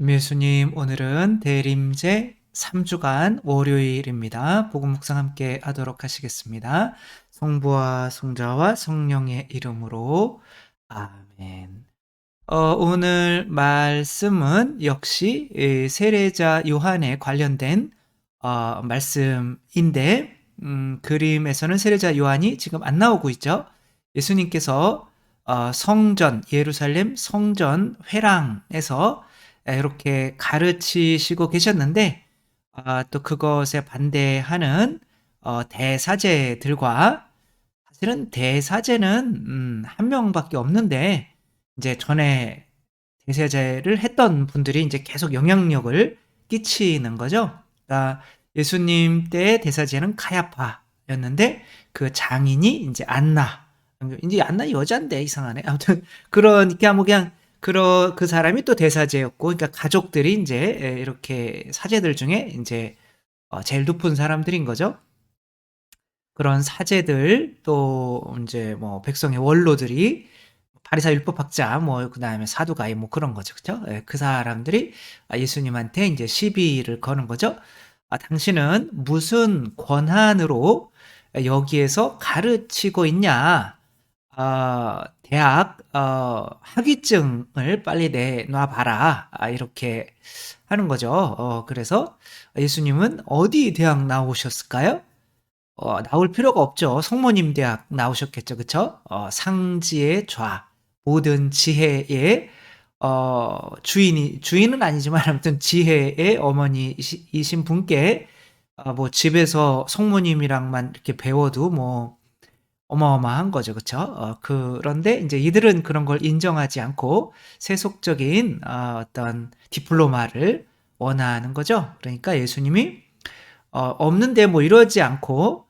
예수님, 오늘은 대림제 3주간 월요일입니다. 복음 묵상 함께 하도록 하시겠습니다. 성부와 성자와 성령의 이름으로 아멘. 오늘 말씀은 역시 세례자 요한에 관련된 말씀인데, 그림에서는 세례자 요한이 지금 안 나오고 있죠. 예수님께서 성전, 예루살렘 성전 회랑에서 이렇게 가르치시고 계셨는데, 또 그것에 반대하는 대사제들과, 사실은 대사제는 한 명밖에 없는데, 이제 전에 대세제를 했던 분들이 이제 계속 영향력을 끼치는 거죠. 그러니까 예수님 때의 대사제는 가야파였는데, 그 장인이 이제 안나. 이제 안나 여잔데 이상하네. 아무튼 그러니까 뭐 그냥 그 사람이 또 대사제였고, 그러니까 가족들이 이제 이렇게 사제들 중에 이제 제일 높은 사람들인 거죠. 그런 사제들, 또 이제 뭐 백성의 원로들이, 바리사 율법학자, 뭐 그다음에 사두가이, 뭐 그런 거죠, 그렇죠? 그 사람들이 예수님한테 이제 시비를 거는 거죠. 당신은 무슨 권한으로 여기에서 가르치고 있냐? 대학 학위증을 빨리 내놔 봐라. 이렇게 하는 거죠. 그래서 예수님은 어디 대학 나오셨을까요? 나올 필요가 없죠. 성모님 대학 나오셨겠죠. 그쵸? 상지의 좌, 모든 지혜의 주인은 아니지만 아무튼 지혜의 어머니이신 분께 뭐 집에서 성모님이랑만 이렇게 배워도 뭐 어마어마한 거죠. 그쵸? 그런데 이제 이들은 그런 걸 인정하지 않고 세속적인 어떤 디플로마를 원하는 거죠. 그러니까 예수님이 없는데 뭐 이러지 않고,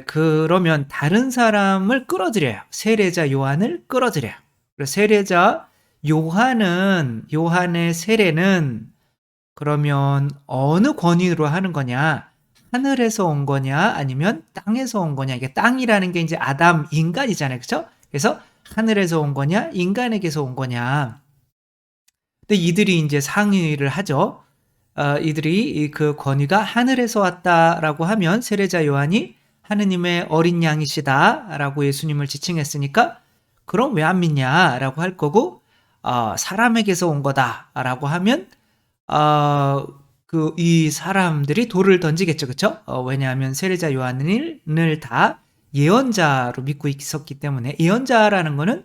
그러면 다른 사람을 끌어들여요. 세례자 요한을 끌어들여요. 그래서 세례자 요한의 세례는 그러면 어느 권위로 하는 거냐? 하늘에서 온 거냐? 아니면 땅에서 온 거냐? 이게 땅이라는 게 이제 아담 인간이잖아요. 그렇죠? 그래서 하늘에서 온 거냐? 인간에게서 온 거냐? 근데 이들이 이제 상의를 하죠. 이들이 그 권위가 하늘에서 왔다라고 하면 세례자 요한이 하느님의 어린 양이시다라고 예수님을 지칭했으니까, 그럼 왜 안 믿냐라고 할 거고, 사람에게서 온 거다라고 하면 이 사람들이 돌을 던지겠죠, 그렇죠? 왜냐하면 세례자 요한을 다 예언자로 믿고 있었기 때문에. 예언자라는 거는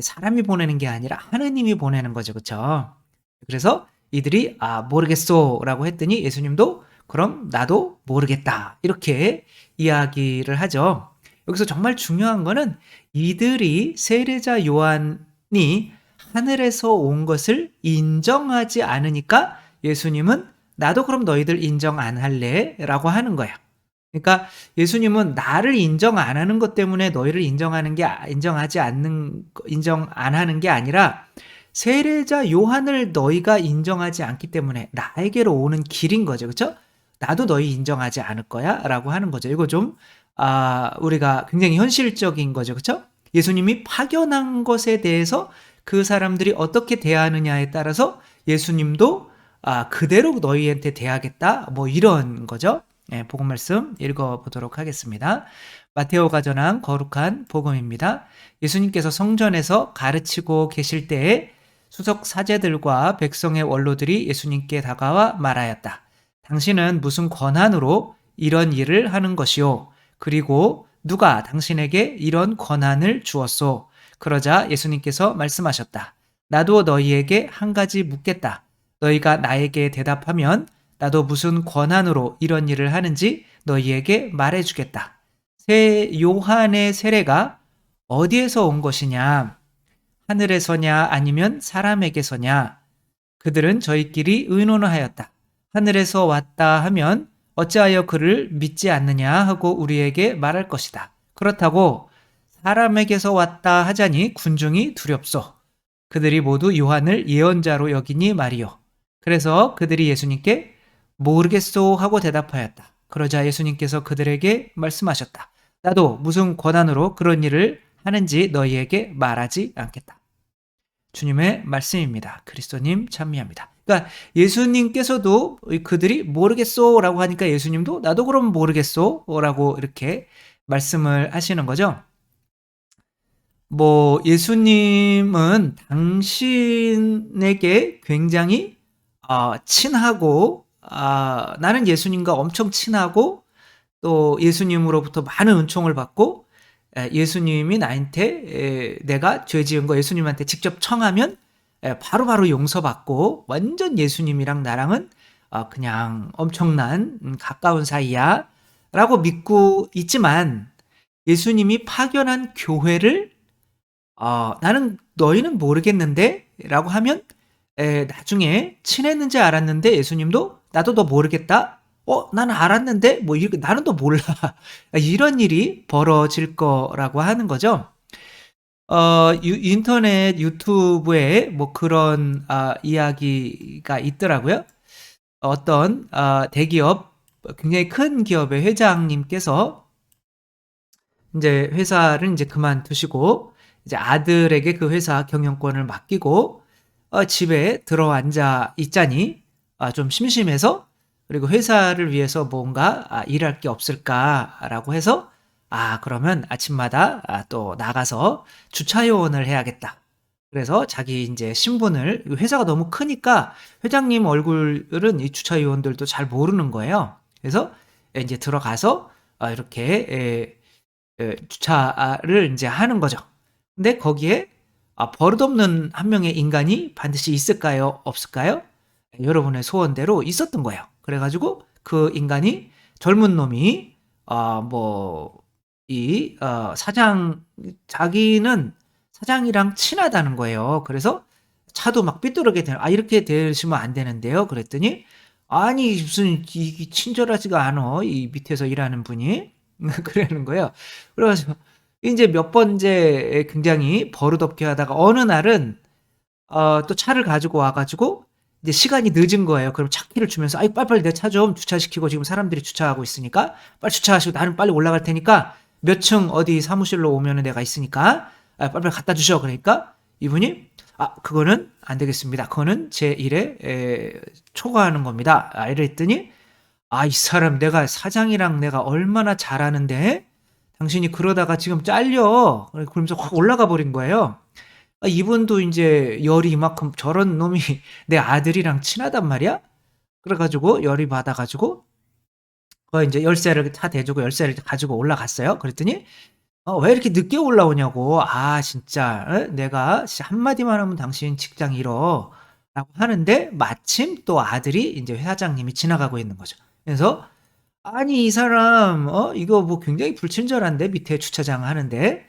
사람이 보내는 게 아니라 하느님이 보내는 거죠, 그렇죠? 그래서 이들이 모르겠소라고 했더니 예수님도 그럼 나도 모르겠다 이렇게 이야기를 하죠. 여기서 정말 중요한 거는 이들이 세례자 요한이 하늘에서 온 것을 인정하지 않으니까 예수님은 나도 그럼 너희들 인정 안 할래? 라고 하는 거야. 그러니까 예수님은 나를 인정 안 하는 것 때문에 너희를 인정 안 하는 게 아니라, 세례자 요한을 너희가 인정하지 않기 때문에 나에게로 오는 길인 거죠. 그렇죠? 나도 너희 인정하지 않을 거야라고 하는 거죠. 이거 좀 우리가 굉장히 현실적인 거죠. 그렇죠? 예수님이 파견한 것에 대해서 그 사람들이 어떻게 대하느냐에 따라서 예수님도 그대로 너희한테 대하겠다, 뭐 이런 거죠. 복음 말씀 읽어보도록 하겠습니다. 마테오가 전한 거룩한 복음입니다. 예수님께서 성전에서 가르치고 계실 때에 수석 사제들과 백성의 원로들이 예수님께 다가와 말하였다. 당신은 무슨 권한으로 이런 일을 하는 것이오? 그리고 누가 당신에게 이런 권한을 주었소? 그러자 예수님께서 말씀하셨다. 나도 너희에게 한 가지 묻겠다. 너희가 나에게 대답하면 나도 무슨 권한으로 이런 일을 하는지 너희에게 말해주겠다. 요한의 세례가 어디에서 온 것이냐? 하늘에서냐 아니면 사람에게서냐? 그들은 저희끼리 의논하였다. 하늘에서 왔다 하면 어찌하여 그를 믿지 않느냐 하고 우리에게 말할 것이다. 그렇다고 사람에게서 왔다 하자니 군중이 두렵소. 그들이 모두 요한을 예언자로 여기니 말이요. 그래서 그들이 예수님께 모르겠소 하고 대답하였다. 그러자 예수님께서 그들에게 말씀하셨다. 나도 무슨 권한으로 그런 일을 하는지 너희에게 말하지 않겠다. 주님의 말씀입니다. 그리스도님 찬미합니다. 그러니까 예수님께서도 그들이 모르겠소라고 하니까 예수님도 나도 그럼 모르겠소라고 이렇게 말씀을 하시는 거죠. 뭐 예수님은 당신에게 굉장히 친하고 나는 예수님과 엄청 친하고 또 예수님으로부터 많은 은총을 받고 예수님이 나한테 내가 죄 지은 거 예수님한테 직접 청하면 바로바로 용서받고 완전 예수님이랑 나랑은 그냥 엄청난 가까운 사이야 라고 믿고 있지만 예수님이 파견한 교회를 나는 너희는 모르겠는데 라고 하면 나중에 친했는지 알았는데 예수님도 나도 너 모르겠다. 나는 알았는데 뭐 이렇게 나는 또 몰라. 이런 일이 벌어질 거라고 하는 거죠. 인터넷 유튜브에 뭐 그런 이야기가 있더라고요. 어떤 대기업 굉장히 큰 기업의 회장님께서 이제 회사를 이제 그만두시고 이제 아들에게 그 회사 경영권을 맡기고 집에 들어앉아 있자니 좀 심심해서 그리고 회사를 위해서 뭔가 일할 게 없을까라고 해서 그러면 아침마다 또 나가서 주차 요원을 해야겠다. 그래서 자기 이제 신분을 회사가 너무 크니까 회장님 얼굴은 이 주차 요원들도 잘 모르는 거예요. 그래서 이제 들어가서 이렇게 주차를 이제 하는 거죠. 근데 거기에 버릇없는 한 명의 인간이 반드시 있을까요? 없을까요? 여러분의 소원대로 있었던 거예요. 그래가지고 그 인간이 젊은 놈이 사장 자기는 사장이랑 친하다는 거예요. 그래서 차도 막 삐뚤게 되는 이렇게 되시면 안 되는데요. 그랬더니 아니 무슨 친절하지가 않아 이 밑에서 일하는 분이 그러는 거예요. 그래가지고 이제 몇 번째 굉장히 버릇없게 하다가 어느 날은 또 차를 가지고 와가지고 이제 시간이 늦은 거예요. 그럼 차 키를 주면서 빨리빨리 내 차 좀 주차시키고 지금 사람들이 주차하고 있으니까 빨리 주차하시고 나는 빨리 올라갈 테니까 몇 층 어디 사무실로 오면은 내가 있으니까 빨리빨리 갖다 주셔. 그러니까 이분이 그거는 안 되겠습니다. 그거는 제 일에 초과하는 겁니다. 이랬더니 이 사람 내가 사장이랑 내가 얼마나 잘하는데 당신이 그러다가 지금 잘려. 그러면서 확 올라가 버린 거예요. 이분도 이제 열이 이만큼 저런 놈이 내 아들이랑 친하단 말이야? 그래가지고 열이 받아가지고 이제 열쇠를 차 대주고 열쇠를 가지고 올라갔어요. 그랬더니 왜 이렇게 늦게 올라오냐고. 진짜 내가 한마디만 하면 당신 직장 잃어 라고 하는데 마침 또 아들이 이제 회사장님이 지나가고 있는 거죠. 그래서 아니 이 사람 이거 뭐 굉장히 불친절한데 밑에 주차장 하는데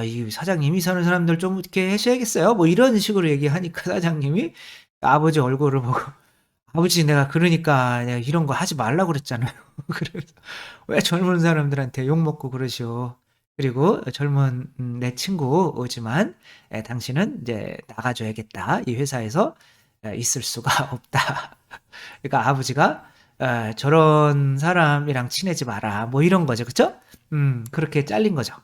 이 사장님이 사는 사람들 좀 이렇게 하셔야겠어요. 뭐 이런 식으로 얘기하니까 사장님이 아버지 얼굴을 보고 아버지 내가 그러니까 내가 이런 거 하지 말라고 그랬잖아요. 그래서 왜 젊은 사람들한테 욕 먹고 그러시오. 그리고 젊은 내 친구지만 당신은 이제 나가줘야겠다. 이 회사에서 있을 수가 없다. 그러니까 아버지가 저런 사람이랑 친해지 마라. 뭐 이런 거죠. 그쵸? 그렇게 잘린 거죠.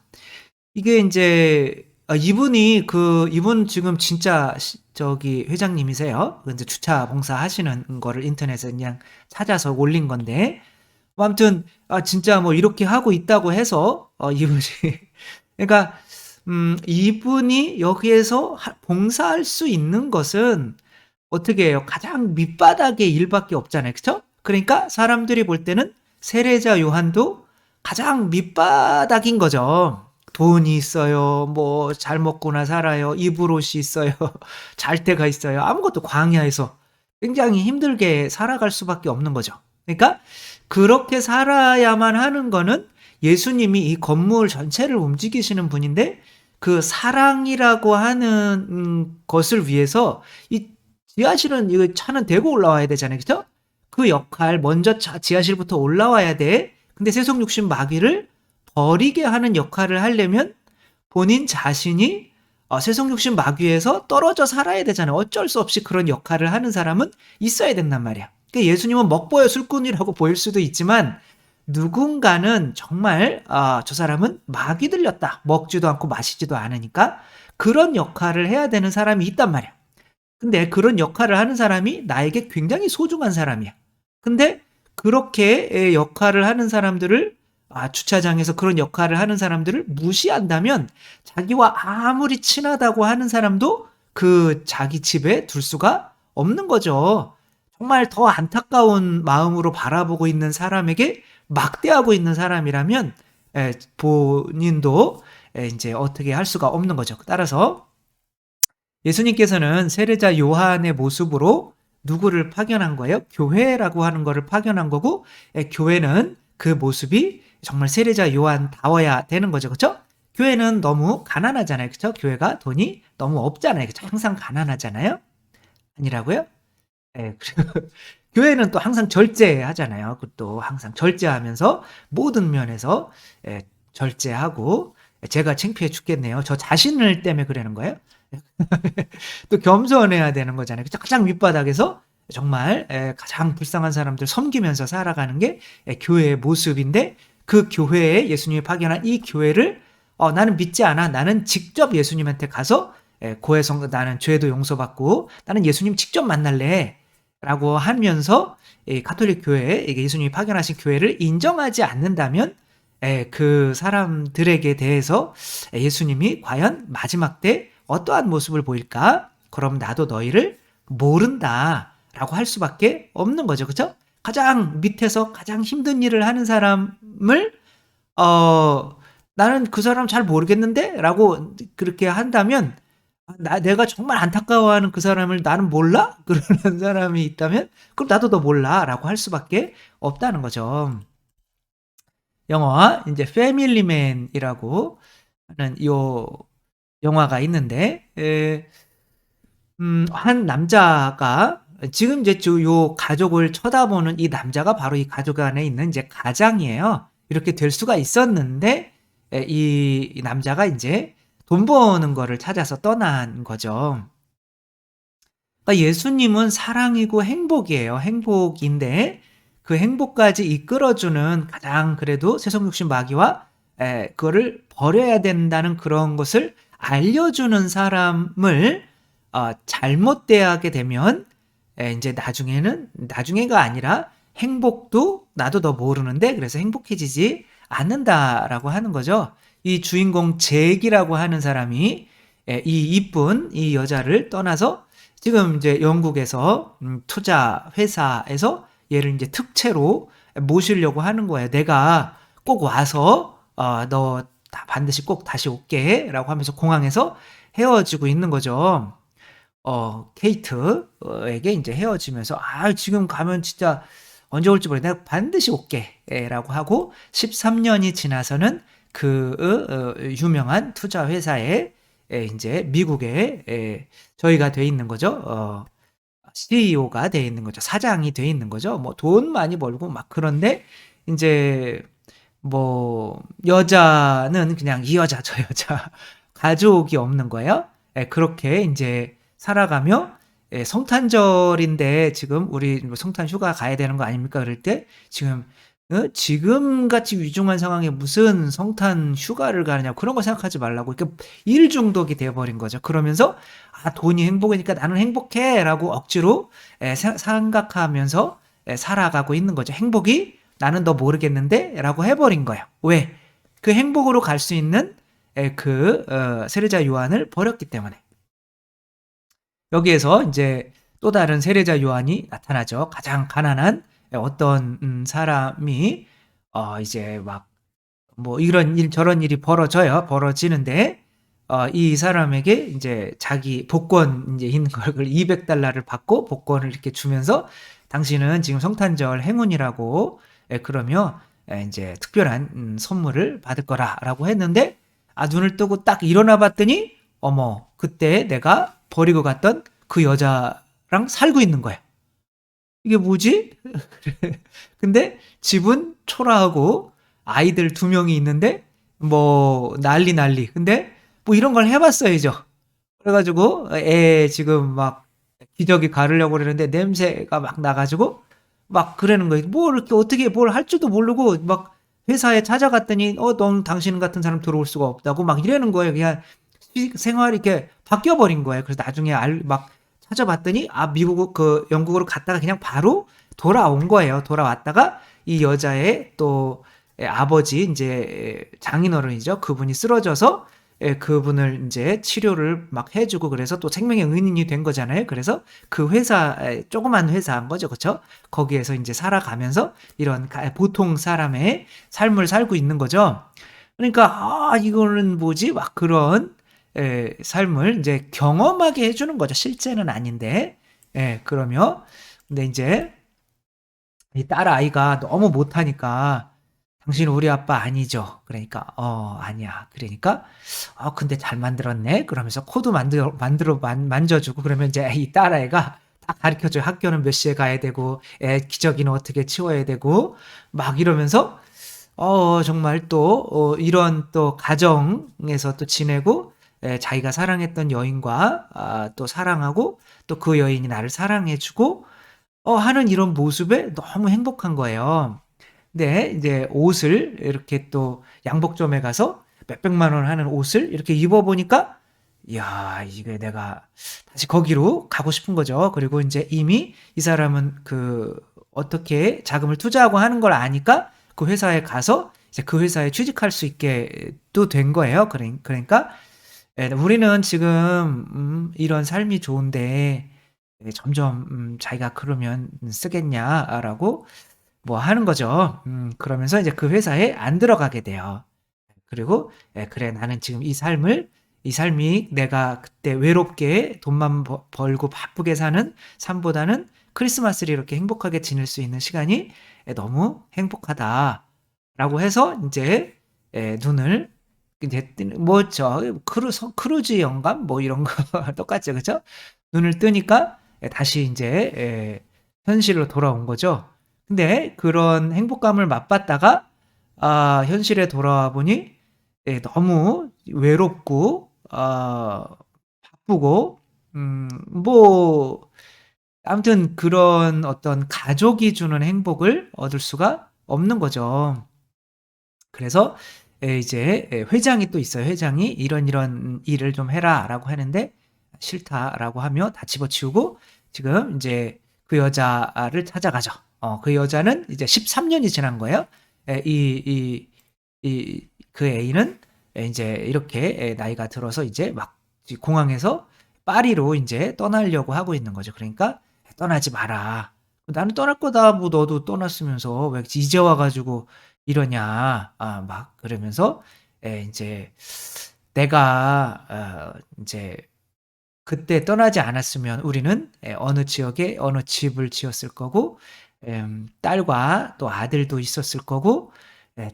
이게 이제 이분 지금 진짜 저기 회장님이세요. 이제 주차 봉사 하시는 거를 인터넷에 그냥 찾아서 올린 건데 뭐 아무튼 진짜 뭐 이렇게 하고 있다고 해서 이분이 그러니까 이분이 여기에서 봉사할 수 있는 것은 어떻게 해요? 가장 밑바닥의 일밖에 없잖아요. 그쵸? 그러니까 사람들이 볼 때는 세례자 요한도 가장 밑바닥인 거죠. 돈이 있어요. 뭐 잘 먹고나 살아요. 입을 옷이 있어요. 잘 데가 있어요. 아무것도 광야에서 굉장히 힘들게 살아갈 수밖에 없는 거죠. 그러니까 그렇게 살아야만 하는 거는 예수님이 이 건물 전체를 움직이시는 분인데 그 사랑이라고 하는 것을 위해서 이 지하실은 이 차는 대고 올라와야 되잖아요. 그죠? 그 역할 먼저 지하실부터 올라와야 돼. 근데 세속 욕심 마귀를 버리게 하는 역할을 하려면 본인 자신이 세속 욕심 마귀에서 떨어져 살아야 되잖아요. 어쩔 수 없이 그런 역할을 하는 사람은 있어야 된단 말이야. 그러니까 예수님은 먹보여 술꾼이라고 보일 수도 있지만 누군가는 정말 저 사람은 마귀 들렸다. 먹지도 않고 마시지도 않으니까 그런 역할을 해야 되는 사람이 있단 말이야. 근데 그런 역할을 하는 사람이 나에게 굉장히 소중한 사람이야. 근데 그렇게 역할을 하는 사람들을 주차장에서 그런 역할을 하는 사람들을 무시한다면 자기와 아무리 친하다고 하는 사람도 그 자기 집에 둘 수가 없는 거죠. 정말 더 안타까운 마음으로 바라보고 있는 사람에게 막대하고 있는 사람이라면 본인도 인제 어떻게 할 수가 없는 거죠. 따라서 예수님께서는 세례자 요한의 모습으로 누구를 파견한 거예요? 교회라고 하는 거를 파견한 거고, 교회는 그 모습이 정말 세례자 요한다워야 되는 거죠. 그쵸? 교회는 너무 가난하잖아요. 그쵸? 교회가 돈이 너무 없잖아요. 그쵸? 항상 가난하잖아요. 아니라고요? 예. 교회는 또 항상 절제하잖아요. 또 항상 절제하면서 모든 면에서 절제하고, 제가 창피해 죽겠네요. 저 자신을 때문에 그러는 거예요? 또 겸손해야 되는 거잖아요. 가장 밑바닥에서 정말 가장 불쌍한 사람들 섬기면서 살아가는 게 교회의 모습인데, 그 교회에 예수님이 파견한 이 교회를 나는 믿지 않아. 나는 직접 예수님한테 가서 고해성 나는 죄도 용서받고 나는 예수님 직접 만날래. 라고 하면서 가톨릭 교회, 예수님이 파견하신 교회를 인정하지 않는다면 그 사람들에게 대해서 예수님이 과연 마지막 때 어떠한 모습을 보일까? 그럼 나도 너희를 모른다라고 할 수밖에 없는 거죠. 그렇죠? 가장 밑에서 가장 힘든 일을 하는 사람을 나는 그 사람 잘 모르겠는데라고 그렇게 한다면, 내가 정말 안타까워하는 그 사람을 나는 몰라? 그러는 사람이 있다면 그럼 나도 너 몰라라고 할 수밖에 없다는 거죠. 영화 이제 패밀리맨이라고 하는 요 영화가 있는데, 한 남자가 지금 이제 요 가족을 쳐다보는 이 남자가 바로 이 가족 안에 있는 이제 가장이에요. 이렇게 될 수가 있었는데 이 남자가 이제 돈 버는 거를 찾아서 떠난 거죠. 그러니까 예수님은 사랑이고 행복이에요. 행복인데 그 행복까지 이끌어주는 가장 그래도 세속육신 마귀와 그거를 버려야 된다는 그런 것을 알려주는 사람을 잘못 대하게 되면 이제 나중에가 아니라 행복도 나도 너 모르는데 그래서 행복해지지 않는다라고 하는 거죠. 이 주인공 잭이라고 하는 사람이 이 이쁜 이 여자를 떠나서 지금 이제 영국에서 투자 회사에서 얘를 이제 특채로 모시려고 하는 거예요. 내가 꼭 와서 너 반드시 꼭 다시 올게라고 하면서 공항에서 헤어지고 있는 거죠. 케이트에게 이제 헤어지면서 지금 가면 진짜 언제 올지 모르겠네. 내가 반드시 올게라고 하고 13년이 지나서는 그 유명한 투자 회사에 이제 미국에 저희가 돼 있는 거죠. CEO가 돼 있는 거죠. 사장이 돼 있는 거죠. 뭐 돈 많이 벌고 막 그런데 이제 뭐 여자는 그냥 이 여자 저 여자 가족이 없는 거예요. 그렇게 이제 살아가며 성탄절인데 지금 우리 뭐 성탄 휴가 가야 되는 거 아닙니까? 그럴 때 지금 같이 위중한 상황에 무슨 성탄 휴가를 가느냐 그런 거 생각하지 말라고 이렇게 일 중독이 되어버린 거죠. 그러면서 돈이 행복이니까 나는 행복해라고 억지로 생각하면서 살아가고 있는 거죠. 행복이 나는 너 모르겠는데라고 해버린 거예요. 왜? 그 행복으로 갈 수 있는 그 세례자 요한을 버렸기 때문에. 여기에서 이제 또 다른 세례자 요한이 나타나죠. 가장 가난한 어떤 사람이 이제 막 뭐 이런 일 저런 일이 벌어지는데 이 사람에게 이제 자기 복권 이제 있는 걸 200달러를 받고 복권을 이렇게 주면서 당신은 지금 성탄절 행운이라고 그러며 이제 특별한 선물을 받을 거라라고 했는데 눈을 뜨고 딱 일어나 봤더니 어머 그때 내가 버리고 갔던 그 여자랑 살고 있는 거야. 이게 뭐지? 근데 집은 초라하고 아이들 2명이 있는데 뭐 난리. 근데 뭐 이런 걸 해봤어야죠. 그래가지고 애 지금 막 기저귀 가르려고 그러는데 냄새가 막 나가지고 막 그러는 거예요. 뭘 이렇게 어떻게 뭘 할 줄도 모르고 막 회사에 찾아갔더니 넌 당신 같은 사람 들어올 수가 없다고 막 이러는 거예요. 그냥 생활이 이렇게 바뀌어 버린 거예요. 그래서 나중에 막 찾아봤더니 미국 그 영국으로 갔다가 그냥 바로 돌아온 거예요. 돌아왔다가 이 여자의 또 아버지 이제 장인어른이죠. 그분이 쓰러져서 그분을 이제 치료를 막 해주고 그래서 또 생명의 은인이 된 거잖아요. 그래서 그 회사 조그만 회사인 거죠, 그렇죠? 거기에서 이제 살아가면서 이런 보통 사람의 삶을 살고 있는 거죠. 그러니까 이거는 뭐지? 막 그런 삶을 이제 경험하게 해주는 거죠. 실제는 아닌데. 그러면 근데 이제 이 딸 아이가 너무 못하니까 당신 우리 아빠 아니죠. 그러니까 아니야. 그러니까 근데 잘 만들었네. 그러면서 코드 만져주고 그러면 이제 이 딸아이가 딱 가르쳐줘요. 학교는 몇 시에 가야 되고, 기저귀는 어떻게 치워야 되고, 막 이러면서 정말 또 이런 또 가정에서 또 지내고 자기가 사랑했던 여인과 또 사랑하고 또 그 여인이 나를 사랑해주고 하는 이런 모습에 너무 행복한 거예요. 근데 이제 옷을 이렇게 또 양복점에 가서 몇백만 원 하는 옷을 이렇게 입어보니까 이야, 이게 내가 다시 거기로 가고 싶은 거죠. 그리고 이제 이미 이 사람은 그 어떻게 자금을 투자하고 하는 걸 아니까 그 회사에 가서 이제 그 회사에 취직할 수 있게 또 된 거예요. 그러니까 우리는 지금 이런 삶이 좋은데 점점 자기가 그러면 쓰겠냐라고 뭐 하는 거죠. 그러면서 이제 그 회사에 안 들어가게 돼요. 그리고 그래 나는 지금 이 삶이 내가 그때 외롭게 돈만 벌고 바쁘게 사는 삶보다는 크리스마스를 이렇게 행복하게 지낼 수 있는 시간이 너무 행복하다라고 해서 이제 눈을 이제 뭐죠? 크루즈 영감 뭐 이런 거 똑같죠, 그죠? 눈을 뜨니까 다시 이제 현실로 돌아온 거죠. 근데 그런 행복감을 맛봤다가 현실에 돌아와 보니 너무 외롭고 바쁘고 뭐 아무튼 그런 어떤 가족이 주는 행복을 얻을 수가 없는 거죠. 그래서 이제 회장이 또 있어요. 회장이 "이런 일을 좀 해라."라고 하는데 "싫다."라고 하며 다 집어치우고 지금 이제 그 여자를 찾아가죠. 그 여자는 이제 13년이 지난 거예요. 그 애인은 인제 이렇게 나이가 들어서 이제 막 공항에서 파리로 인제 떠나려고 하고 있는 거죠. 그러니까 "떠나지 마라. 나는 떠날 거다. 뭐 너도 떠났으면서 왜 이제 와 가지고 이러냐." 막 그러면서 인제 "내가 인제 그때 떠나지 않았으면 우리는 어느 지역에 어느 집을 지었을 거고 딸과 또 아들도 있었을 거고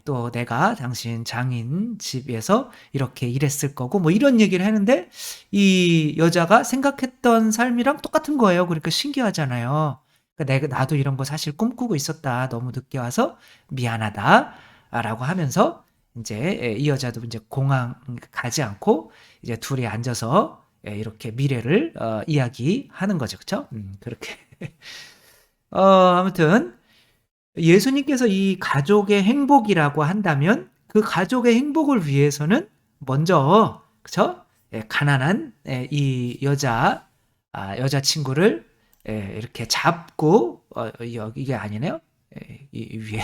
또 내가 당신 장인 집에서 이렇게 일했을 거고" 뭐 이런 얘기를 하는데 이 여자가 생각했던 삶이랑 똑같은 거예요. 그러니까 신기하잖아요. 그러니까 나도 이런 거 사실 꿈꾸고 있었다. 너무 늦게 와서 미안하다."라고 하면서 인제 이 여자도 인제 공항 가지 않고 이제 둘이 앉아서 이렇게 미래를 이야기하는 거죠. 그쵸? 그렇게. 아무튼 예수님께서 이 가족의 행복이라고 한다면 그 가족의 행복을 위해서는 먼저 그쵸? 가난한 이 여자친구를 이렇게 잡고 이게 아니네요. 이 위에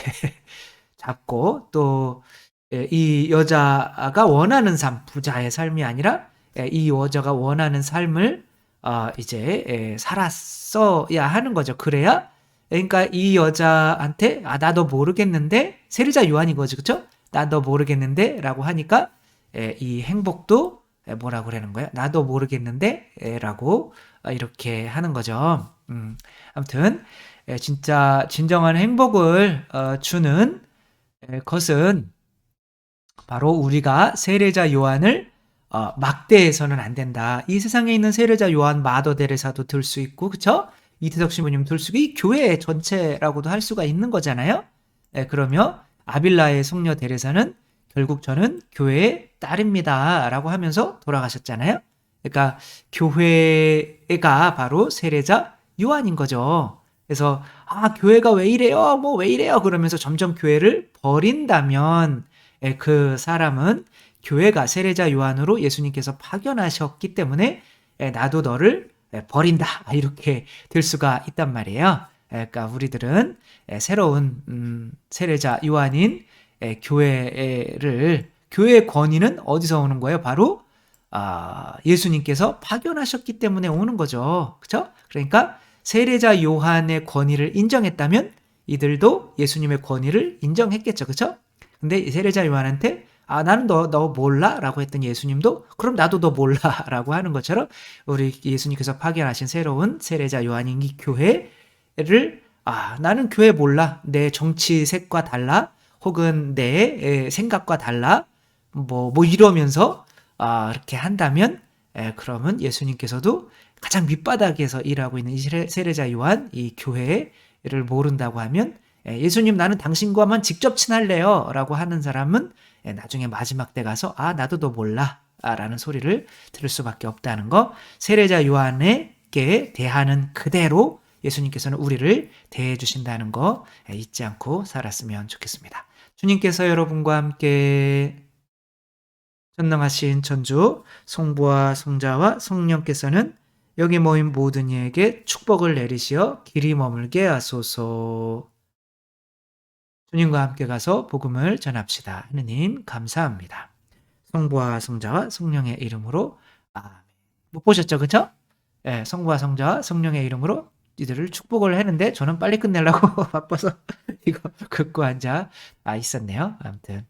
잡고 또 이 여자가 원하는 삶, 부자의 삶이 아니라 이 여자가 원하는 삶을 이제 살았어야 하는 거죠. 그래야 그러니까 이 여자한테 "나 너 모르겠는데." 세리자 요한인 거죠. 그쵸? "나 너 모르겠는데."라고 하니까 이 행복도 뭐라고 그러는 거예요? "나 너 모르겠는데." 라고 이렇게 하는 거죠. 아무튼 진짜 진정한 행복을 주는 것은 바로 우리가 세례자 요한을 막대해서는 안 된다. 이 세상에 있는 세례자 요한, 마더 데레사도 들 수 있고, 그쵸? 이태석 신부님 들 수 있고, 이 교회 전체라고도 할 수가 있는 거잖아요. 그러며 아빌라의 숙녀 데레사는 결국 저는 교회의 딸입니다라고 하면서 돌아가셨잖아요. 그러니까 교회가 바로 세례자 요한인 거죠. 그래서 교회가 왜 이래요? 뭐 왜 이래요? 그러면서 점점 교회를 버린다면 그 사람은 교회가 세례자 요한으로 예수님께서 파견하셨기 때문에 나도 너를 버린다 이렇게 될 수가 있단 말이에요. 그러니까 우리들은 새로운 세례자 요한인 교회의 권위는 어디서 오는 거예요? 바로 예수님께서 파견하셨기 때문에 오는 거죠. 그렇죠? 그러니까 세례자 요한의 권위를 인정했다면 이들도 예수님의 권위를 인정했겠죠. 그렇죠? 근데 이 세례자 요한한테 나는 너 몰라? 라고 했더니 예수님도 그럼 나도 너 몰라 라고 하는 것처럼 우리 예수님께서 파견하신 새로운 세례자 요한인 이 교회를 나는 교회 몰라. 내 정치색과 달라. 혹은 내 생각과 달라. 뭐 이러면서 이렇게 한다면 그러면 예수님께서도 가장 밑바닥에서 일하고 있는 이 세례자 요한 이 교회를 모른다고 하면 예수님 나는 당신과만 직접 친할래요 라고 하는 사람은 나중에 마지막 때 가서 나도 너 몰라 라는 소리를 들을 수밖에 없다는 거. 세례자 요한에게 대하는 그대로 예수님께서는 우리를 대해 주신다는 거 잊지 않고 살았으면 좋겠습니다. 주님께서 여러분과 함께 전능하신 천주 성부와 성자와 성령께서는 여기 모인 모든 이에게 축복을 내리시어 길이 머물게 하소서. 주님과 함께 가서 복음을 전합시다. 하느님 감사합니다. 성부와 성자와 성령의 이름으로 아멘. 못 보셨죠? 그쵸? 성부와 성자와 성령의 이름으로 이들을 축복을 했는데 저는 빨리 끝내려고 바빠서 이거 긋고 앉아 있었네요. 아무튼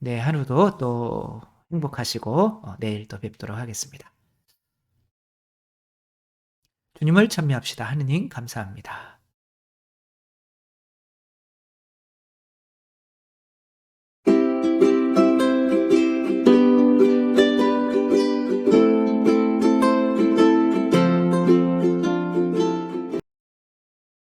하루도 또 행복하시고 내일 또 뵙도록 하겠습니다. 주님을 찬미합시다. 하느님 감사합니다.